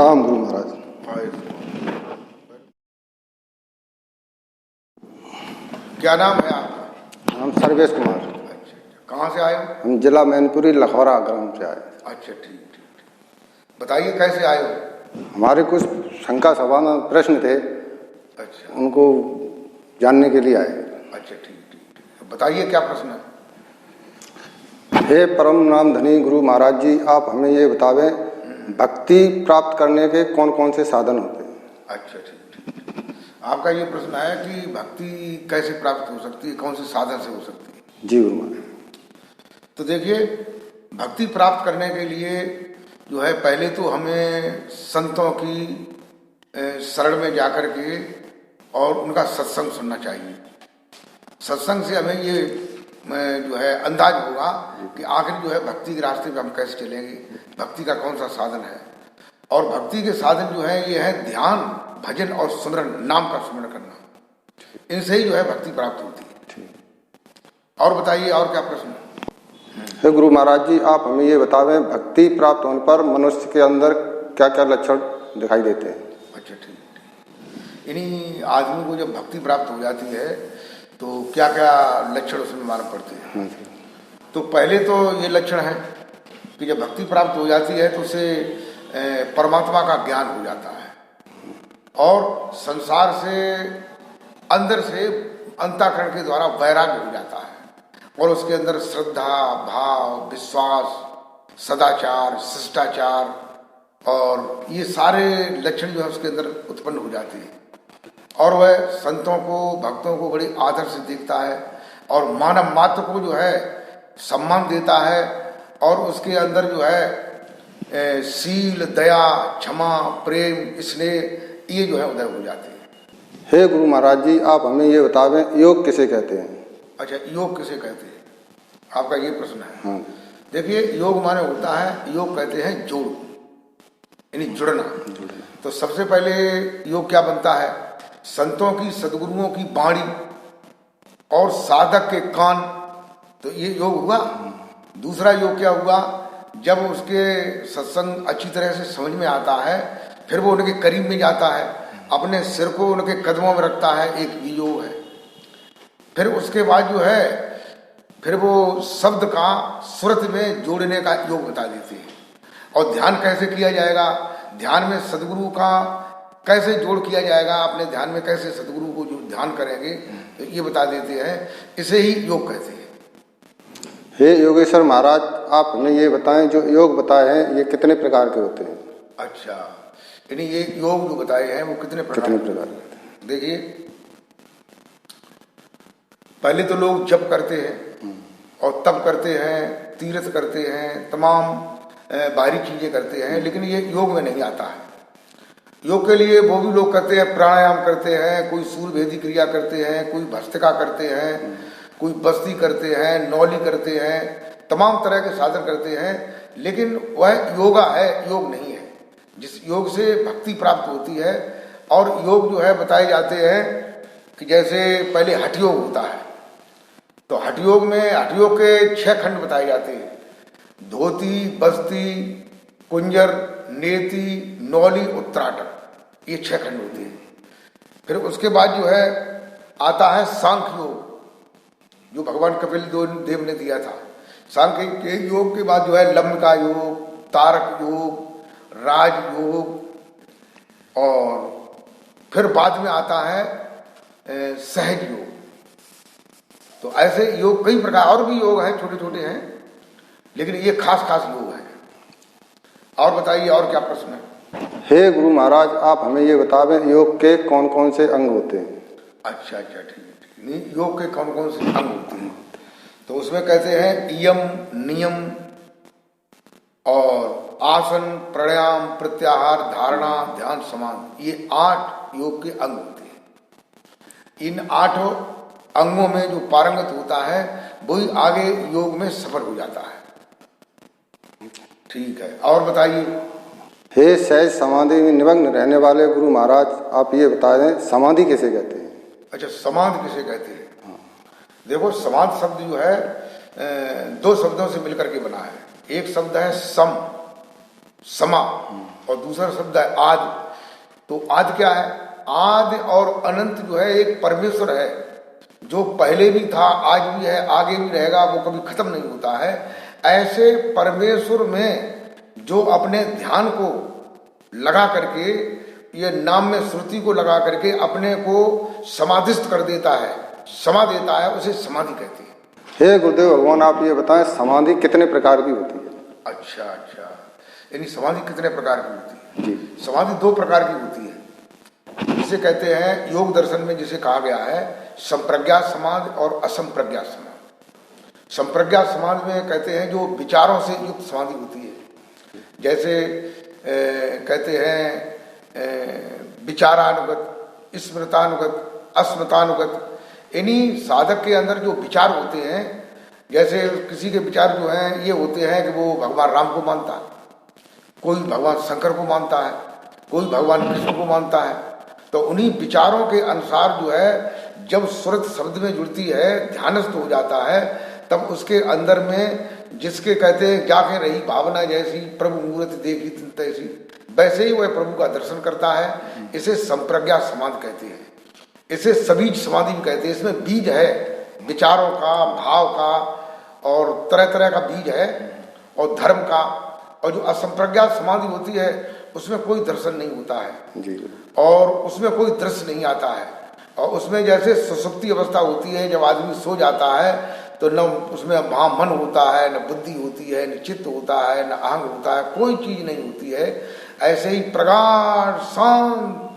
प्रणाम गुरु महाराज। क्या नाम है आपका? हम सर्वेश कुमार। अच्छा, कहाँ से आए हो? हम जिला मैनपुरी लखौरा ग्राम से आए। अच्छा, ठीक ठीक। बताइए कैसे आए हो? हमारे कुछ शंका सवाल प्रश्न थे, अच्छा, उनको जानने के लिए आए। अच्छा, ठीक ठीक। बताइए क्या प्रश्न है? हे परम नाम धनी गुरु महाराज जी, आप हमें ये बतावें भक्ति प्राप्त करने के कौन कौन से साधन होते हैं? अच्छा, ठीक ठीक। आपका ये प्रश्न है कि भक्ति कैसे प्राप्त हो सकती है, कौन से साधन से हो सकती है? जी गुरु महाराज। तो देखिए, भक्ति प्राप्त करने के लिए जो है पहले तो हमें संतों की शरण में जाकर के और उनका सत्संग सुनना चाहिए। सत्संग से हमें ये जो है अंदाज होगा कि आखिर जो है भक्ति के रास्ते पे हम कैसे चलेंगे, भक्ति का कौन सा साधन है। और भक्ति के साधन जो है ये है ध्यान, भजन और सुमरन, नाम का स्मरण करना। इनसे ही जो है भक्ति प्राप्त होती है। और बताइए और क्या प्रश्न है? हे गुरु महाराज जी, आप हमें ये बतावें भक्ति प्राप्त होने पर मनुष्य के अंदर क्या क्या लक्षण दिखाई देते हैं? अच्छा, ठीक ठीक। यानी आदमी को जब भक्ति प्राप्त हो जाती है तो क्या क्या लक्षण उसमें मालूम पड़ते हैं? तो पहले तो ये लक्षण है कि जब भक्ति प्राप्त हो जाती है तो उसे परमात्मा का ज्ञान हो जाता है और संसार से अंदर से अंतःकरण के द्वारा वैराग्य हो जाता है और उसके अंदर श्रद्धा, भाव, विश्वास, सदाचार, शिष्टाचार और ये सारे लक्षण जो है उसके अंदर उत्पन्न हो जाते हैं और वह संतों को, भक्तों को बड़ी आदर से देखता है और मानव मात्र को जो है सम्मान देता है और उसके अंदर जो है शील, दया, क्षमा, प्रेम, स्नेह ये जो है उदय हो जाते हैं। हे गुरु महाराज जी, आप हमें ये बतावें योग किसे कहते हैं? अच्छा, योग किसे कहते हैं, आपका ये प्रश्न है। हाँ। देखिए, योग माने होता है, योग कहते हैं जोड़, यानी जुड़ना। तो सबसे पहले योग क्या बनता है? संतों की, सदगुरुओं की वाणी और साधक के कान, तो ये योग हुआ। दूसरा योग क्या हुआ? जब उसके सत्संग अच्छी तरह से समझ में आता है, फिर वो उनके करीब में जाता है, अपने सिर को उनके कदमों में रखता है, एक ये योग है। फिर उसके बाद जो है फिर वो शब्द का सुरत में जोड़ने का योग बता देते हैं। और ध्यान कैसे किया जाएगा, ध्यान में सदगुरु का कैसे जोड़ किया जाएगा, अपने ध्यान में कैसे सदगुरु को जो ध्यान करेंगे तो ये बता देते हैं। इसे ही योग कहते हैं। हे योगेश्वर महाराज, आप हमें ये बताएं जो योग बताए हैं ये कितने प्रकार के होते हैं? अच्छा, यानी ये योग जो बताए हैं वो कितने प्रकार के हैं? देखिए, पहले तो लोग जप करते हैं और तप करते हैं, तीर्थ करते हैं, तमाम बाहरी चीजें करते हैं, लेकिन ये योग में नहीं आता है। योग के लिए वो भी लोग करते हैं, प्राणायाम करते हैं, कोई सूर्यभेदी क्रिया करते हैं, कोई भस्त्रिका करते हैं, कोई बस्ती करते हैं, नौली करते हैं, तमाम तरह के साधन करते हैं, लेकिन वह योगा है, योग नहीं है। जिस योग से भक्ति प्राप्त होती है। और योग जो है बताए जाते हैं कि जैसे पहले हठ योग होता है, तो हठ योग में हठ योग के 6 खंड बताए जाते हैं: धोती, बस्ती, कुंजर, नेति, नौली, उत्तराटक, ये 6 खंड होते हैं। फिर उसके बाद जो है आता है सांख्य योग, जो भगवान कपिल देव ने दिया था। सांख्य के योग के बाद जो है लंबिका योग, तारक योग, राज योग और फिर बाद में आता है सहज योग। तो ऐसे योग कई प्रकार और भी योग हैं, छोटे छोटे हैं, लेकिन ये खास खास योग है। और बताइए और क्या प्रश्न है? हे गुरु महाराज, आप हमें ये बतावें योग के कौन कौन से अंग होते हैं? अच्छा अच्छा, ठीक है ठीक। नहीं, योग के कौन कौन से अंग होते हैं? तो उसमें कहते हैं यम, नियम और आसन, प्राणायाम, प्रत्याहार, धारणा, ध्यान, समाधि, ये 8 योग के अंग होते हैं। इन 8 अंगों में जो पारंगत होता है वही आगे योग में सफल हो जाता है। ठीक है, और बताइए। हे सहज समाधि में निमग्न रहने वाले गुरु महाराज, आप ये बता दें समाधि किसे कहते हैं? अच्छा, समाधि किसे कहते हैं? देखो, समाधि शब्द जो है 2 शब्दों से मिलकर के बना है। एक शब्द है सम, समा, और दूसरा शब्द है आदि। तो आदि क्या है? आदि और अनंत जो है एक परमेश्वर है, जो पहले भी था, आज भी है, आगे भी रहेगा, वो कभी खत्म नहीं होता है। ऐसे परमेश्वर में जो अपने ध्यान को लगा करके, ये नाम में श्रुति को लगा करके अपने को समाधिस्थ कर देता है, समा देता है, उसे समाधि कहते हैं। हे गुरुदेव भगवान, आप ये बताएं समाधि कितने प्रकार की होती है? अच्छा, यानी समाधि कितने प्रकार की होती है? जी। समाधि 2 प्रकार की होती है, जिसे कहते हैं योग दर्शन में जिसे कहा गया है संप्रज्ञात समाधि और असंप्रज्ञात समाधि। संप्रज्ञात समाधि में कहते हैं जो विचारों से युक्त समाधि होती है, जैसे कहते हैं विचारानुगत, स्मृतानुगत, अस्मृतानुगत। इन्हीं साधक के अंदर जो विचार होते हैं, जैसे किसी के विचार जो हैं ये होते हैं कि वो भगवान राम को मानता है, कोई भगवान शंकर को मानता है, कोई भगवान कृष्ण को मानता है। तो उन्हीं विचारों के अनुसार जो है जब सुरत शब्द में जुड़ती है, ध्यानस्थ हो जाता है, तब उसके अंदर में जिसके कहते हैं जाके रही भावना जैसी, प्रभु मूर्त देखी तैसी, वैसे ही वह प्रभु का दर्शन करता है। इसे संप्रज्ञात समाधि कहते हैं। इसे सबीज समाधि भी कहते हैं। इसमें बीज है विचारों का, भाव का, और तरह तरह का बीज है, और धर्म का। और जो असंप्रज्ञात समाधि होती है उसमें कोई दर्शन नहीं होता है जी। और उसमें कोई दृश्य नहीं आता है, और उसमें जैसे सुसुप्ति अवस्था होती है, जब आदमी सो जाता है तो न उसमें वहाँ मन होता है, न बुद्धि होती है, न चित्त होता है, न अहंग होता है, कोई चीज नहीं होती है। ऐसे ही प्रगाढ़ शांत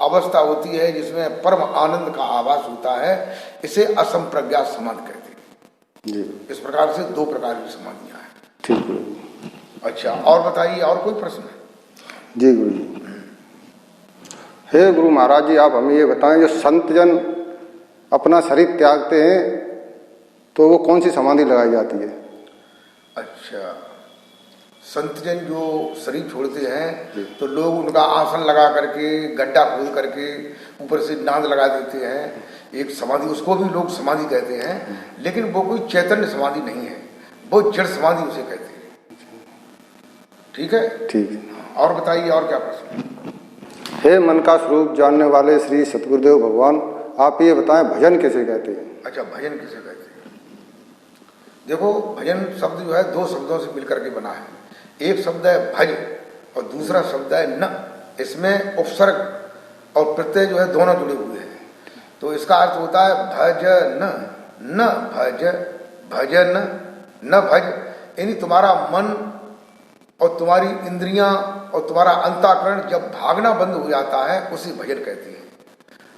अवस्था होती है जिसमें परम आनंद का आभास होता है। इसे असंप्रज्ञात समाधि कहते हैं जी। इस प्रकार से 2 प्रकार की समाधियां हैं। ठीक है। अच्छा, और बताइए, और कोई प्रश्न है? जी गुरु जी। हे गुरु महाराज जी, आप हमें ये बताएं, जो संत जन अपना शरीर त्यागते हैं तो वो कौन सी समाधि लगाई जाती है? अच्छा, संत जन जो शरीर छोड़ते हैं तो लोग उनका आसन लगा करके, गड्ढा खोद करके ऊपर से नाद लगा देते हैं, एक समाधि, उसको भी लोग समाधि कहते हैं। लेकिन वो कोई चैतन्य समाधि नहीं है, वो जड़ समाधि उसे कहते हैं। ठीक है? ठीक है। और बताइए, और क्या प्रश्न? हे मन का स्वरूप जानने वाले श्री सतगुरुदेव भगवान, आप ये बताएं भजन किसे कहते हैं? अच्छा, भजन किसे कहते हैं? देखो, भजन शब्द जो है 2 शब्दों से मिलकर के बना है। एक शब्द है भज और दूसरा शब्द है न। इसमें उपसर्ग और प्रत्यय जो है दोनों जुड़े हुए हैं। तो इसका अर्थ होता है भजन, न भज, भजन न भज। यानी तुम्हारा मन और तुम्हारी इंद्रियां और तुम्हारा अंतःकरण जब भागना बंद हो जाता है उसे भजन कहते हैं।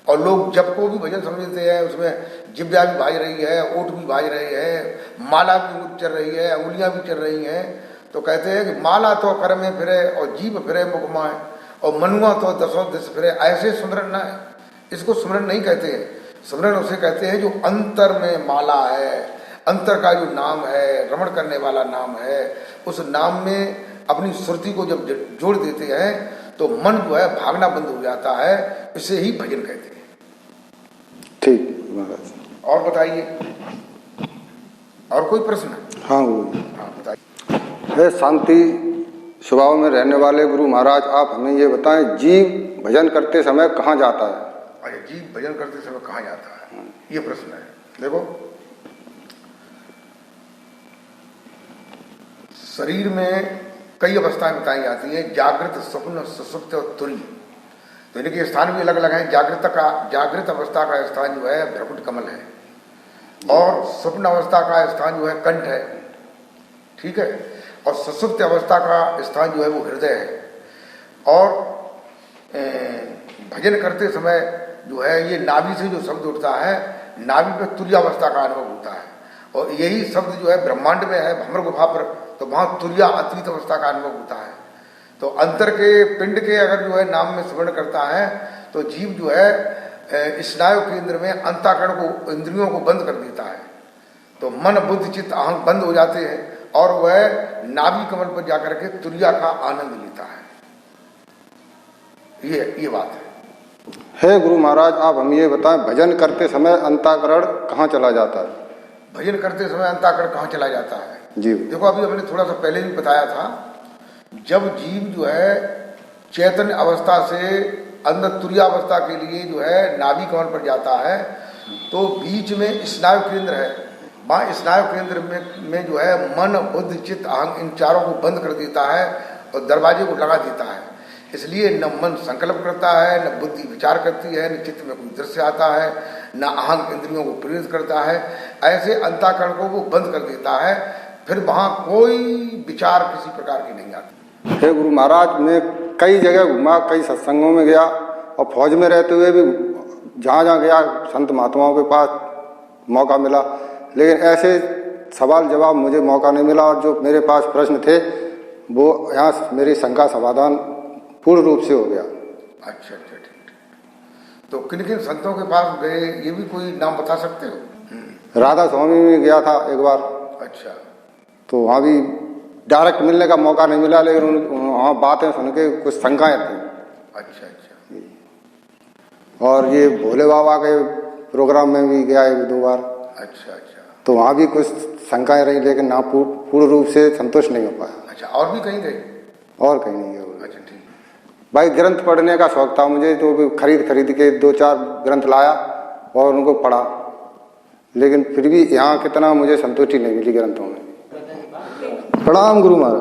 और लोग जब को भी भजन समझते हैं, उसमें जिब्या भी भाज रही है, ओठ भी भाज रहे हैं, माला भी चल रही है, उंगलियां भी चल रही हैं, तो कहते हैं कि माला तो कर में फिरे और जीभ फिरे मुख माए और मनुआ तो दसों दिश फिरे। ऐसे सुमरन ना है, इसको सुमरन नहीं कहते हैं। सुमरन उसे कहते हैं जो अंतर में माला है, अंतर का जो नाम है, रमण करने वाला नाम है, उस नाम में अपनी श्रुति को जब जोड़ देते हैं तो मन जो है भागना बंद हो जाता है। इसे ही भजन कहते हैं। ठीक महाराज। और बताइए, और कोई प्रश्न? हाँ गुरु। हाँ, बताइए। हे शांति स्वभाव में रहने वाले गुरु महाराज, आप हमें ये बताएं, जीव भजन करते समय कहाँ जाता है? अरे, जीव भजन करते समय कहाँ जाता है, ये प्रश्न है। देखो, शरीर में कई अवस्थाएं बताई जाती हैं, जागृत, स्वप्न, सुषुप्त और तुरीय। तो इनके स्थान भी अलग अलग हैं। जागृत अवस्था का स्थान जो है भ्रकुट कमल है, और स्वप्न अवस्था का स्थान जो है कंठ है। ठीक है? और सुषुप्त अवस्था का स्थान जो है वो हृदय है। और भजन करते समय जो है ये नाभि से जो शब्द उठता है, नाभि पे तुर्यावस्था का अनुभव होता है। और यही शब्द जो है ब्रह्मांड में है, भ्रमर गुफा पर, तो वहाँ तुर्या अद्वित अवस्था का अनुभव होता है। तो अंतर के पिंड के अगर जो है नाम में स्मरण करता है तो जीव जो है स्नायु केंद्र में अंतःकरण को, इंद्रियों को बंद कर देता है। तो मन, बुद्धि, चित्त, अहंग बंद हो जाते हैं और वह नाभि कमल पर जाकर के तुर्या का आनंद लेता है। ये बात है। हे गुरु महाराज, आप हम ये बताएं, भजन करते समय अंतःकरण कहाँ चला जाता है? भजन करते समय अंतःकरण कहाँ चला जाता है? जी देखो, अभी हमने थोड़ा सा पहले भी बताया था जब जीव जो है चैतन्य अवस्था से अंदर तुरीयावस्था के लिए जो है नाभि कमल पर जाता है, तो बीच में स्नायु केंद्र है, वहाँ स्नायु केंद्र में जो है मन बुद्धि चित्त अहंग इन चारों को बंद कर देता है और दरवाजे को लगा देता है। इसलिए न मन संकल्प करता है, न बुद्धि विचार करती है, न चित्त में कोई दृश्य आता है, न अहंग इंद्रियों को प्रेरित करता है। ऐसे अंतःकरण को वो बंद कर देता है, फिर वहाँ कोई विचार किसी प्रकार की नहीं आती। हे गुरु महाराज, मैं कई जगह घूमा, कई सत्संगों में गया और फौज में रहते हुए भी जहाँ जहाँ गया संत महात्माओं के पास मौका मिला, लेकिन ऐसे सवाल जवाब मुझे मौका नहीं मिला। और जो मेरे पास प्रश्न थे वो यहाँ मेरी शंका समाधान पूर्ण रूप से हो गया। अच्छा, ठीक। तो किन किन संतों के पास गए, ये भी कोई नाम बता सकते हो? राधा स्वामी में गया था एक बार। अच्छा। तो वहाँ भी डायरेक्ट मिलने का मौका नहीं मिला, लेकिन वहाँ बातें सुन के कुछ शंकाएँ थी। अच्छा। और ये भोले बाबा के प्रोग्राम में भी गया एक दो बार। अच्छा। तो वहाँ भी कुछ शंकाएं रही, लेकिन ना पूर्ण रूप से संतुष्ट नहीं हो पाया। अच्छा, और भी कहीं गए? और कहीं नहीं गया। अच्छा, ठीक। भाई ग्रंथ पढ़ने का शौक था मुझे, तो खरीद के 2-4 ग्रंथ लाया और उनको पढ़ा, लेकिन फिर भी यहाँ कितना मुझे संतुष्टि नहीं मिली ग्रंथों में। प्रणाम गुरु महाराज।